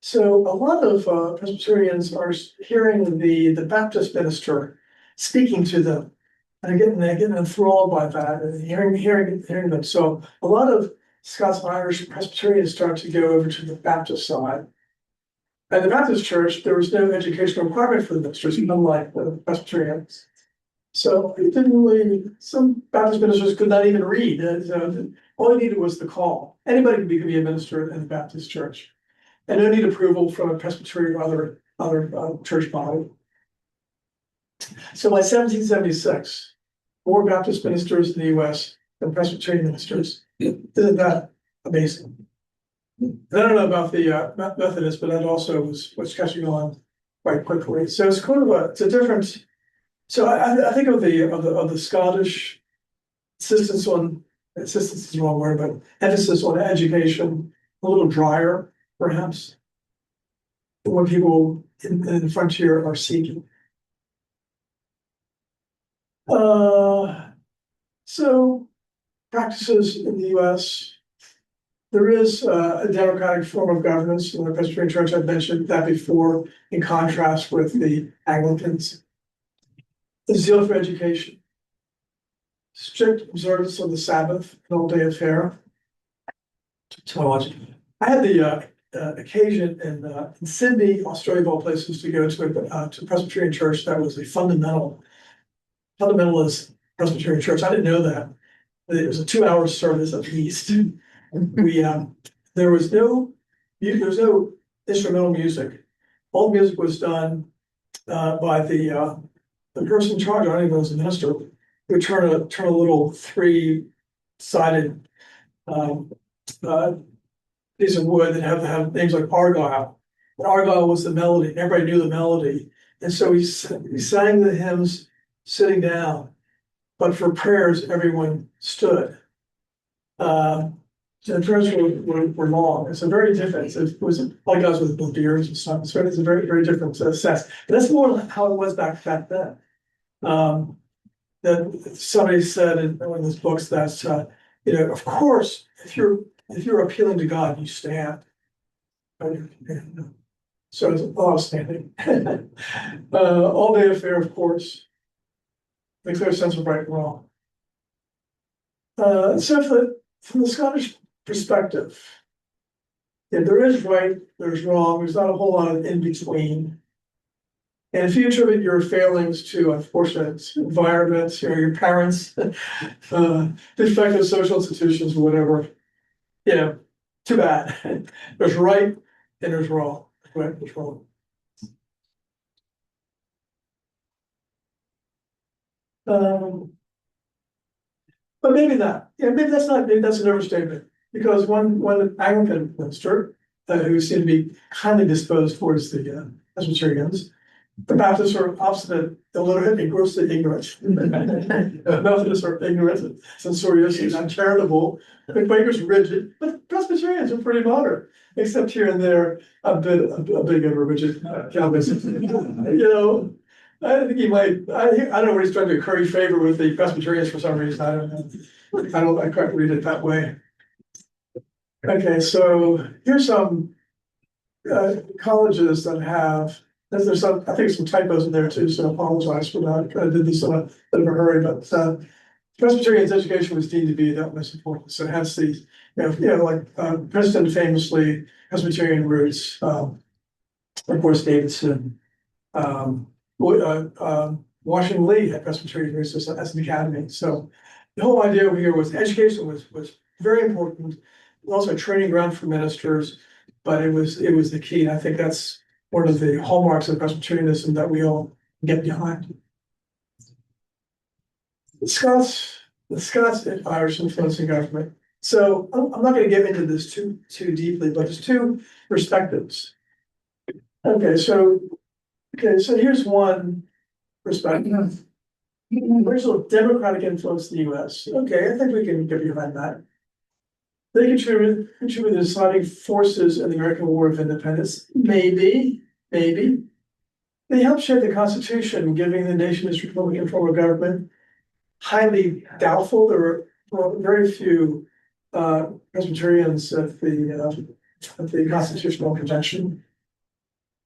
So a lot of Presbyterians are hearing the Baptist minister speaking to them and getting enthralled by that and hearing them. So a lot of Scots-Irish Presbyterians start to go over to the Baptist side. And the Baptist church, there was no educational requirement for the ministers, unlike the Presbyterians. So it didn't really, some Baptist ministers could not even read. All they needed was the call. Anybody could be a minister in the Baptist church. And no need approval from a Presbyterian or other church body. So by 1776, more Baptist ministers in the US than Presbyterian ministers. Isn't that amazing? And I don't know about the Methodists, but that also was catching on quite quickly. So it's kind of it's a different. So I think of the Scottish insistence is the wrong word, but emphasis on education, a little drier, perhaps, than what people in the frontier are seeking. So practices in the US, there is a democratic form of governance in the Presbyterian Church. I've mentioned that before, in contrast with the Anglicans. The zeal for education, strict observance of the Sabbath, an all-day affair. I had the occasion in Sydney, Australia, of all places, to go to a Presbyterian church that was a fundamentalist Presbyterian church. I didn't know that. It was a 2-hour service at least. There was no instrumental music. All the music was done by the person in charge. I don't even know, was a minister. Would turn a little 3-sided piece of wood that have names like Argyle. And Argyle was the melody, and everybody knew the melody. And so he sang the hymns sitting down, but for prayers, everyone stood. So the prayers were long. It's a very different. It was like guys with beards and stuff. So it's a very, very different sense. But that's more how it was back then. That somebody said in one of those books that of course, if you're appealing to God, you stand. So it's a lot of standing. All-day affair, of course. The clear sense of right and wrong. So from the Scottish perspective, there is right, there's wrong, there's not a whole lot of in between. And if you attribute your failings to unfortunate environments, your parents, defective social institutions, or whatever, too bad. There's right and there's wrong. Right, there's wrong. But maybe not. Maybe that's not. Maybe that's an overstatement. Because one Anglican minister who seemed to be kindly disposed towards the Presbyterians The Baptists are obstinate, illiterate, and grossly ignorant. The Methodists are ignorant, censorious, and uncharitable. The Quakers rigid, but Presbyterians are pretty modern, except here and there a bit of a rigid Calvinist. I think he might. I don't know what he's trying to curry favor with the Presbyterians for some reason. I don't know. I can't read it that way. Okay, so here's some colleges that have. There's some, I think some typos in there too, so I apologize for that. I did this in a bit of a hurry, but Presbyterian's education was deemed to be that most important. So hence the, like Princeton famously Presbyterian roots, of course, Davidson, Washington Lee had Presbyterian roots as an academy. So the whole idea here was education was very important. Also a training ground for ministers, but it was the key. And I think that's one of the hallmarks of Presbyterianism that we all get behind. The Scots-Irish influence in government. So I'm not going to get into this too deeply, but there's two perspectives. Okay, so here's one perspective. There's a democratic influence in the US. Okay, I think we can get behind that. They contributed the deciding forces in the American War of Independence. Maybe. They helped shape the Constitution, giving the nation its Republican form of government. Highly doubtful. There were very few Presbyterians at the Constitutional Convention.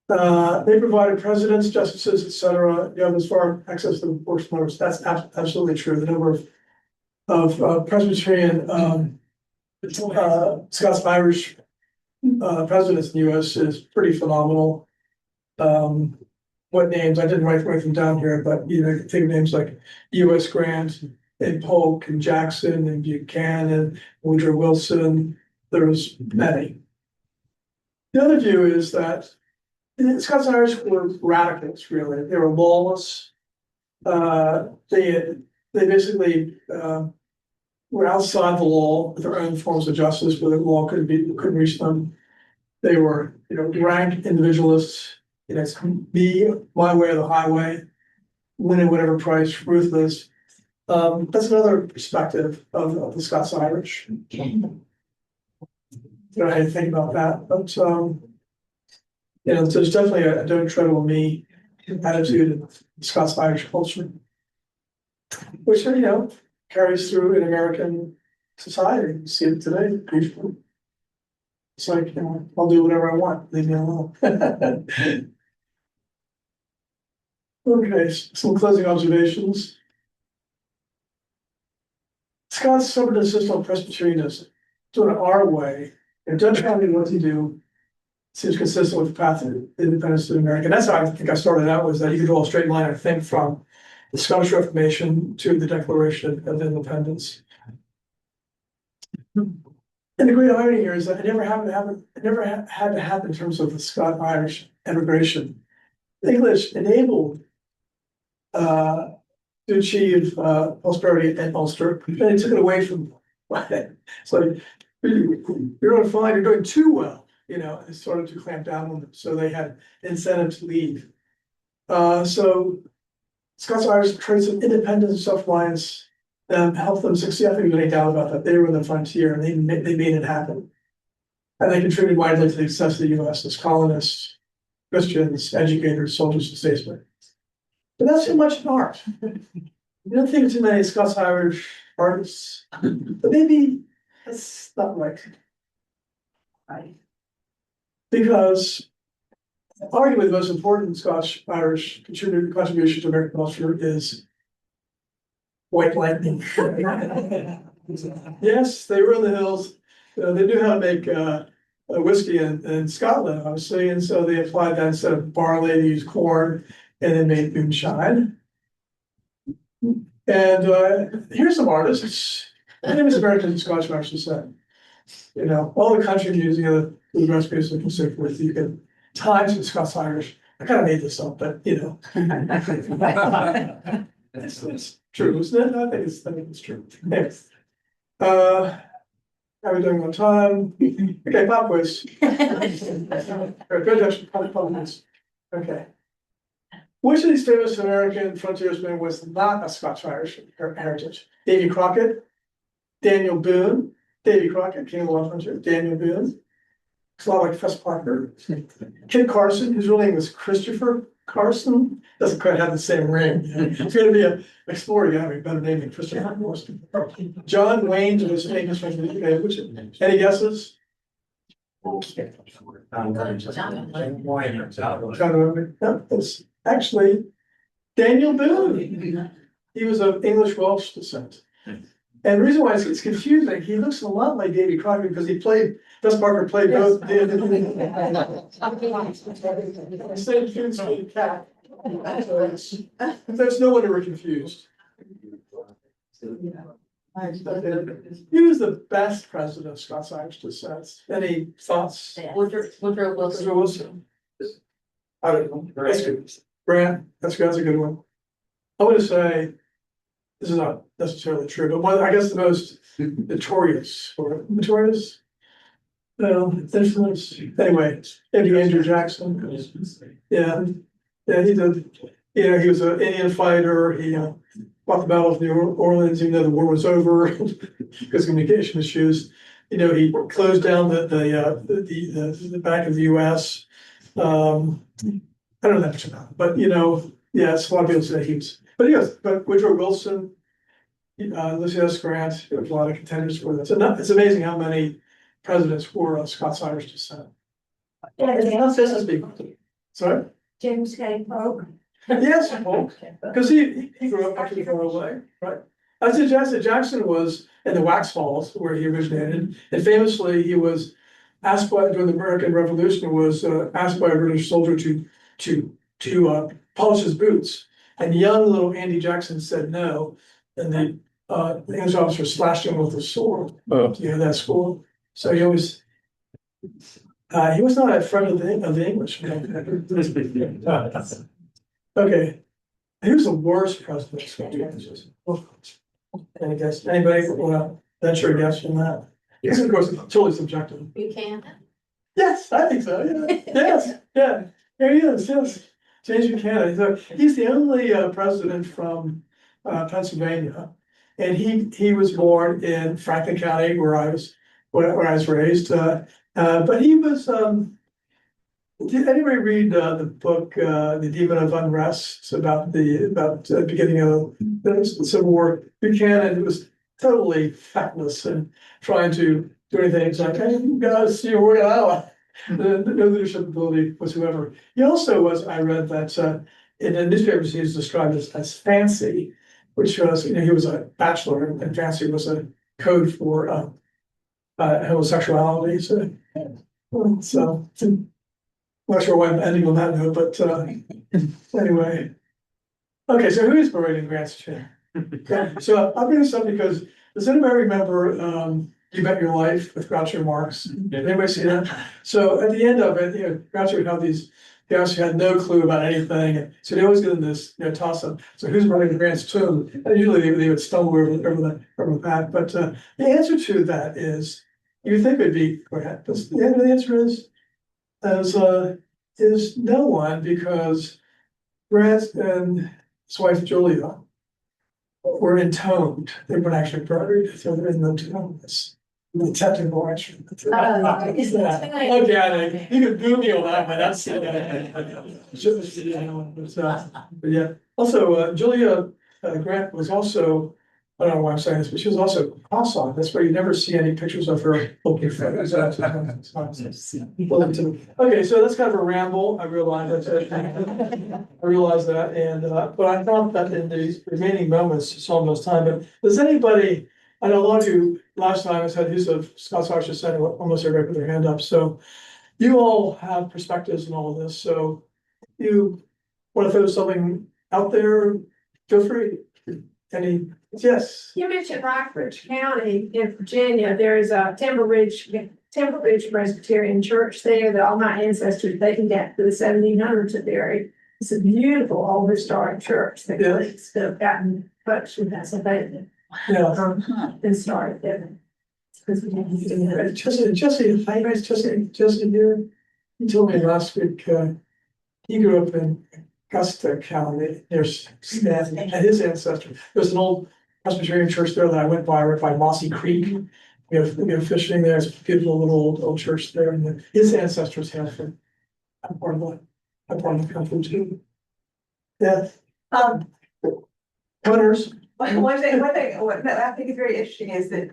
They provided presidents, justices, etc. As far access to the works numbers. That's absolutely true. The number of Presbyterian Scots-Irish presidents in the US is pretty phenomenal. What names? I didn't write them down here, but think of names like U.S. Grant and Polk and Jackson and Buchanan, Woodrow Wilson. There's many. The other view is that the Scots-Irish were radicals, really. They were lawless. They basically were outside the law with their own forms of justice, but the law couldn't reach them. They were, rank individualists. It's me, my way or the highway, win at whatever price, ruthless. That's another perspective of the Scots-Irish. I had to think about that, but there's definitely a don't tread on me attitude in Scots-Irish culture, which carries through in American society. You see it today. It's like, I'll do whatever I want, leave me alone. Okay, some closing observations. Scots suffered a system of Presbyterianism, doing it our way, and don't tell me what to do. Seems consistent with the path of independence in America. And that's how I think I started out, was that you could draw a straight line, I think, from the Scottish Reformation to the Declaration of Independence. And the great irony here is that it never had to happen in terms of the Scot-Irish emigration. The English enabled to achieve prosperity in Ulster, and they took it away from them. It's like, you're doing fine, you're doing too well, and started to clamp down on them. So they had incentive to leave. So Scots-Irish traits of independence and self-reliance helped them succeed. I think there's any doubt about that. They were on the frontier and they made it happen. And they contributed widely to the success of the US as colonists, Christians, educators, soldiers, and statesmen. But that's too much in art. You don't think of too many Scots-Irish artists, but maybe that's not right. Because arguably the most important Scotch-Irish contribution to American culture is white lightning. Yes, they were in the hills. They knew how to make whiskey in Scotland, obviously, and so they applied that instead of barley, they used corn, and then made moonshine. And here's some artists. My name is American Scotch-Irish descent. All the country music, the bluegrass music, and so forth. You can times with Scots-Irish. I kind of made this up, but it's true, isn't it? I think it's true. Next. How are we doing on time? Okay, pop quiz. Good, pop quiz. Okay. Which of these famous American frontiersmen was not a Scots-Irish heritage? Davy Crockett, Daniel Boone, Davy Crockett, King of the Wild Frontier, Daniel Boone. It's a lot like Fess Parker. Kit Carson, whose real name was Christopher Carson, doesn't quite have the same ring. It's gonna be an explorer, you have a better name than Christopher Carson. John Wayne was famous from the UK, which, any guesses? John Wayne, no, it's actually Daniel Boone. He was of English Welsh descent. And the reason why it's confusing, he looks a lot like Davy Crockett because he played, Fess Parker played both. Instead of Coons played cat. There's no one ever confused. He was the best president of Scots-Irish descent. Any thoughts? Woodrow Mr. Wilson. Wilson? I don't know. That's good. Grant, that's a good one. I want to say, this is not necessarily true, but one, I guess the most notorious, or notorious? No, infamous, anyway, Andrew Jackson. Yeah, yeah, he did, he was an Indian fighter, he fought the Battle of New Orleans, even though the war was over, because of communication issues. He closed down the back of the US. I don't know that much about it, but yes, a lot of people say but Woodrow Wilson, Ulysses S. Grant, there was a lot of contenders for this. It's amazing how many presidents were of Scots-Irish descent. Sorry? James K. Polk. Yes, Polk, because he grew up not too far away, right? I suggested Jackson was in the Wax Falls where he originated, and famously he was asked during the American Revolution asked by a British soldier to polish his boots, and young little Andy Jackson said no, and the English officer slashed him with a sword. Do you hear that school? So he was not a friend of the English. Okay, who's the worst president? Any guess? Anybody want to venture a guess from that? Yes, of course, it's totally subjective. You can. Yes, I think so, yeah. Yes, yeah, there he is, yes. James Buchanan, he's the only president from Pennsylvania. And he was born in Franklin County where I was raised, but he was, did anybody read the book, The Demon of Unrest, about the beginning of the Civil War? Buchanan was totally feckless and trying to do anything. It's like, hey, you guys, you're working out. No leadership ability whatsoever. He also was, I read that in the newspapers, he was described as fancy, which was, he was a bachelor, and fancy was a code for homosexuality. So I'm not sure why I'm ending on that note, but anyway. Okay, so who is parading Grant's chair? Okay, so I'll bring this up because does anybody remember You Bet Your Life with Groucho Marx? Anybody see that? So at the end of it, Groucho would have these guys who had no clue about anything, and so they always get in this toss up. So who's running Grant's tomb? And usually they would stumble over the path. But the answer to that is, you think it would be Grant, but the answer is no one, because Grant and his wife Julia were entombed. They weren't actually buried, so there is no tomb. It's the technical answer. Okay, I know. You could Google me on that, but that's but yeah. Also, Julia Grant was also, I don't know why I'm saying this, but she was also cross-eyed. That's why you never see any pictures of her looking for it. Okay, so that's kind of a ramble. I realize that, and but I thought that in these remaining moments, it's almost time. But does anybody? I know a lot of you last time I said who's of Scots-Irish descent. Almost everybody put their hand up. So you all have perspectives in all of this. So you want to throw something out there? Feel free. Any? Yes. You mentioned Rockbridge County in Virginia. There is a Timber Ridge Presbyterian Church there that all my ancestors dating back to the 1700s are buried. It's a beautiful old historic church that have gotten touched with Pennsylvania. Yeah. And started there. Jesse, hi guys, Jesse here. He told me last week, he grew up in Augusta County, there's Stan and his ancestors. There's an old Presbyterian church there that I went by, right by Mossy Creek. We have fishing there, it's a beautiful little old church there, and then his ancestors have from, I'm part of the country too. Yeah, hunters, One thing, what I think is very interesting is that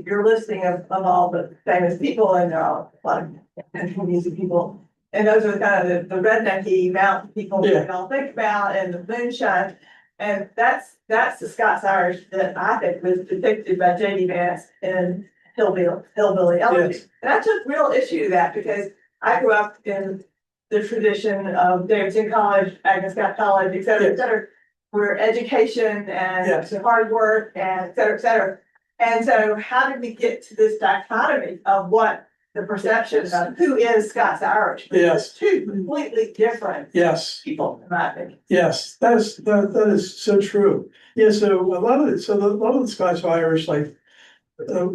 your listing of all the famous people, and there are a lot of country music people. And those are kind of the rednecky mountain people that we all think about, and the moonshine. And that's the Scots-Irish that I think was depicted by J.D. Vance in Hillbilly Elegy. Yes. And I took real issue to that because I grew up in the tradition of Davidson College, Agnes Scott College, et cetera, where education and hard work and et cetera, et cetera. And so how did we get to this dichotomy of what the perception of who is Scots-Irish? Yes. Two completely different people, in my opinion. Yes, that is so true. Yeah, so a lot of the Scotch-Irish, like, a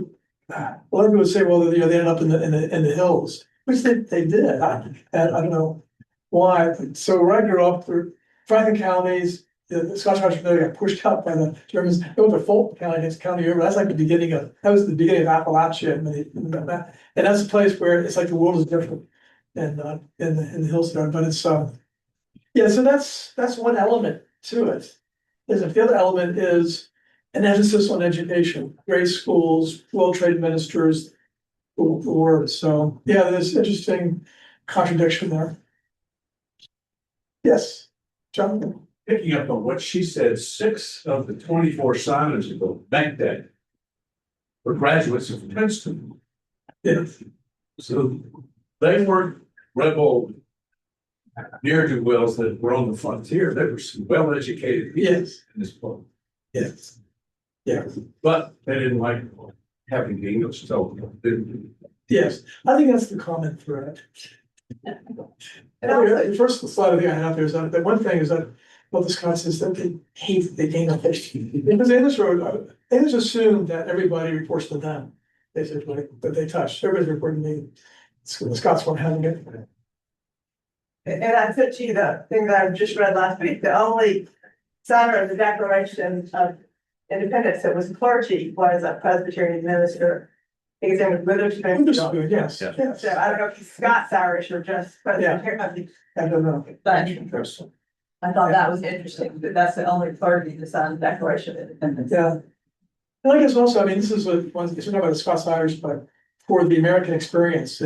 lot of people would say, well, they ended up in the hills, which they did. I don't know why. So where I grew up, Franklin counties, the Scotch-Irish really got pushed out by the Germans. They went to Fulton County, next county over. That's like the beginning of Appalachia, and that's a place where it's like the world is different, and in the hills there. But it's yeah. So that's one element to it. The other element is an emphasis on education, great schools, well-trained ministers, the words. So yeah, there's interesting contradiction there. Yes, John. Picking up on what she said, 6 of the 24 signers of the bank day were graduates of Princeton. Yeah. So they weren't rebel ne'er-do-wells that were on the frontier. They were some well-educated people in this book. Yes. Yeah. But they didn't like having the English told them. Yes, I think that's the common thread. And the first slide I think I have there is that the one thing is that what the Scots is that they hate the English. Because the English assume that everybody reports to them, basically, that they touch. Everybody's reporting to me. The Scots weren't having it. And I put to you the thing that I just read last week, the only signer of the Declaration of Independence that was clergy was a Presbyterian minister. His name was Witherspoon. Yes. So I don't know if he's Scots-Irish or just Presbyterian. I don't know. But I thought that was interesting, that that's the only clergy to sign the Declaration of Independence. Yeah. And I guess also, I mean, this is it's not about the Scots-Irish, but for the American experience,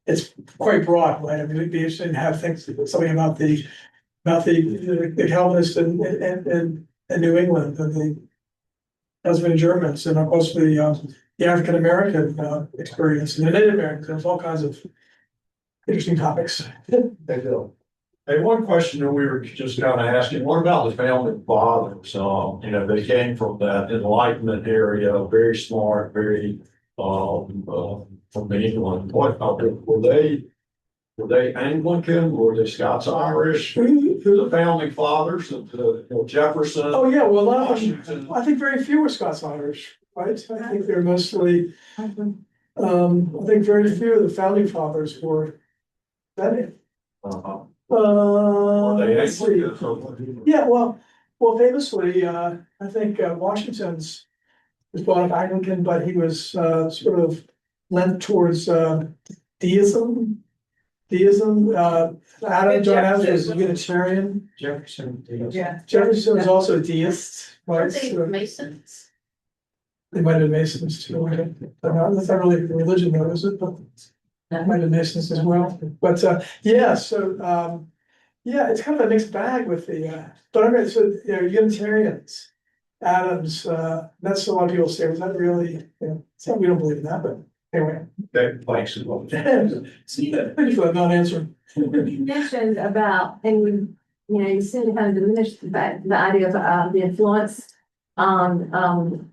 it's quite broad, right? I mean, it'd be interesting to have something about the Calvinists in New England, and the Husband Germans, and also the African American experience, and the Native Americans. There's all kinds of interesting topics. Hey, Bill. Hey, one question that we were just kind of asking, what about the founding fathers? They came from that Enlightenment area, very smart, very, from England. What, were they Anglican? Were they Scots-Irish? Who the founding fathers of Jefferson? Oh, yeah, well, a lot of them, I think very few were Scots-Irish, right? I think they're mostly, I think very few of the founding fathers were that. Were they Let's see. Anglican? Yeah, well, famously, I think Washington's was brought up Anglican, but he was sort of lent towards deism. John Adams was a Unitarian. Jefferson. Yeah. Jefferson was also a deist, right? They So were Masons. they might have Masons too. That's not really a religion though, is it? But might have Masons as well. But yeah, so yeah, it's kind of a mixed bag with the but I mean, so Unitarians, Adams, that's a lot of people say, was that really, we don't believe in that, but anyway. Okay, thanks a lot. Thank you for that non-answer. You mentioned about, and you seem to kind of diminish the idea of the influence on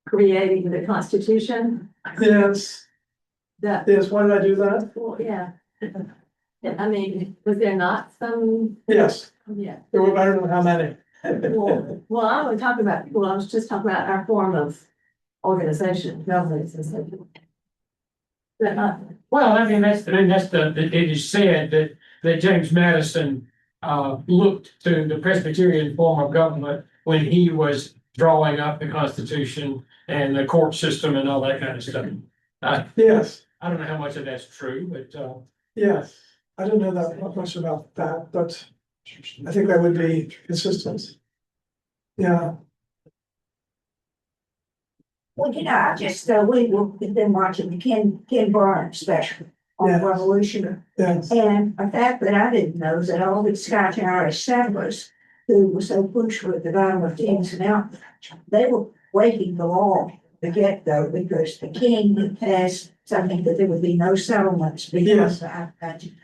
creating the Constitution. Yes, That, why did I do that? well, yeah. I mean, was there not some? Yes, Yeah. there were, I don't know how many. Well, I wasn't talking about, I was just talking about our form of organization, governance and stuff. But Well, I mean, it is said that James Madison looked to the Presbyterian form of government when he was drawing up the Constitution and the court system and all that kind of stuff. Yes, I don't know how much of that's true, but, yes, I don't know that much about that, but I think that would be consistent. Yeah, Well, I just, we've been watching the Ken Burns special on Yes. Revolution. yes, And a fact that I didn't know is that all the Scotch-Irish settlers who were so pushed with the bottom of Kings Mountain, they were breaking the law to get go because the king had passed something that there would be no settlements Yes. beyond the Appalachian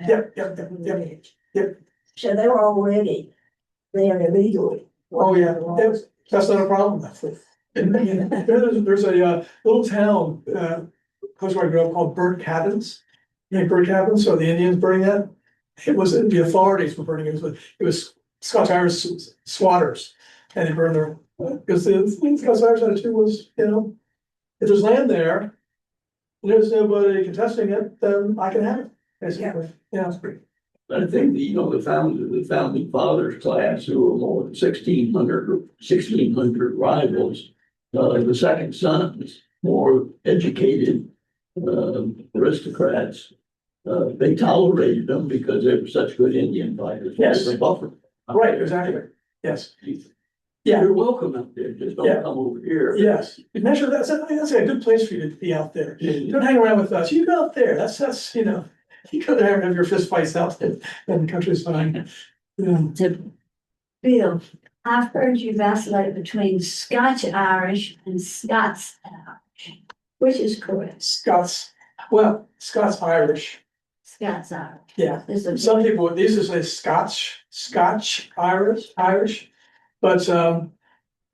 Mountains. Yep. So they were already there illegally. Oh, yeah. That's not a problem. There's a little town, close where I grew up called Burnt Cabins. You know, Burnt Cabins, so the Indians burning that. It was, the authorities were burning it, it was Scots-Irish squatters. And they burned their, because the Scots-Irish attitude was, you know, if there's land there, and there's nobody contesting it, then I can have it, basically, yeah. But I think, the founding fathers class, who were more than 1,600 rivals, the second sons, more educated, aristocrats, they tolerated them because they were such good Indian fighters. Yes. They buffer. Right, exactly, yes. Yeah. You're welcome up there, just Yeah. don't come over here. Yes, measure, that's a good place for you to be out there. Don't hang around with us, you go out there, that's, you know, you go there and have your fist fights out there, and the country's fine. Yeah. Bill, I've heard you vacillate between Scotch-Irish and Scots-Irish. Which is correct? Scots-Irish, Scots-Irish. yeah. Is it- Some people, these is a Irish, but,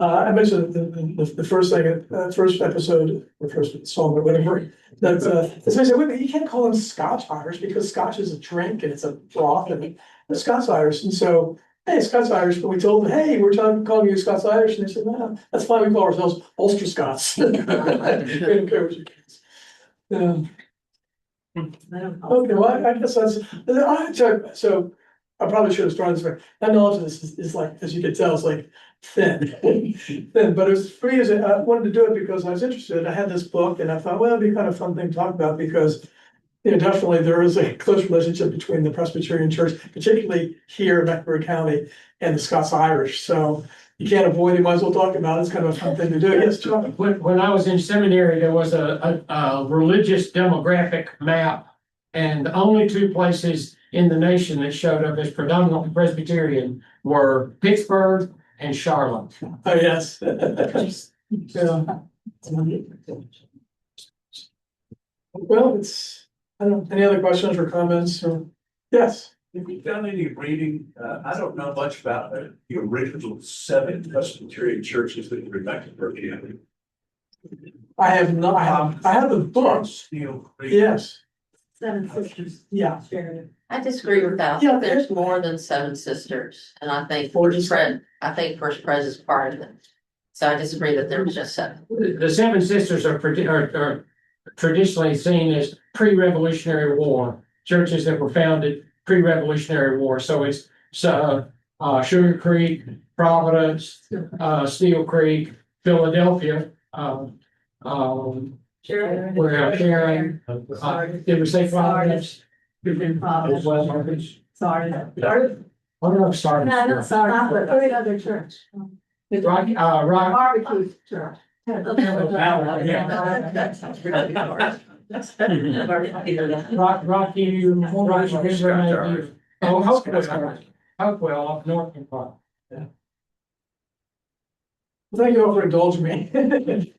I mentioned the first thing, first episode, or first song, or whatever, that, somebody said, wait, but you can't call them Scotch-Irish because Scotch is a drink and it's a broth and the Scots-Irish, and so, hey, Scots-Irish, but we told them, hey, we're calling you Scots-Irish, and they said, no, that's fine, we call ourselves Ulster Scots. We don't care what you guys. Okay, well, I guess that's, so I probably should have started this way. My knowledge of this is like, as you can tell, it's like thin. Thin, but it was free as I wanted to do it because I was interested. I had this book and I thought, well, it'd be kind of a fun thing to talk about because, you know, definitely there is a close relationship between the Presbyterian Church, particularly here in Mecklenburg County, and the Scots-Irish. So you can't avoid it, might as well talk about it. It's kind of a fun thing to do. Yes, John? when I was in seminary, there was a religious demographic map. And the only two places in the nation that showed up as predominantly Presbyterian were Pittsburgh and Charlotte. Oh, yes. Yeah. Well, it's, I don't, any other questions or comments or, yes, Have you done any reading? I don't know much about the original 7 Presbyterian churches that were in Mecklenburg County. I have not, I have the books, Steel Creek. yes, Seven Sisters. yeah. I disagree with that. Yeah. There's more than 7 sisters, and I think Or First Pres is part of it. So I disagree that there was just 7. The Seven Sisters are traditionally seen as pre-Revolutionary War, churches that were founded pre-Revolutionary War. So it's Sugar Creek, Providence, Steel Creek, Philadelphia, Sharon. where Sharon, did we say Providence? Providence. As well, Marcus? Sorry. I don't know if sorry. No, no, sorry, but every other church. Rock, Barbecue church. Rocky River. Oh, Hopewell up north of Park. Thank you all for indulging me.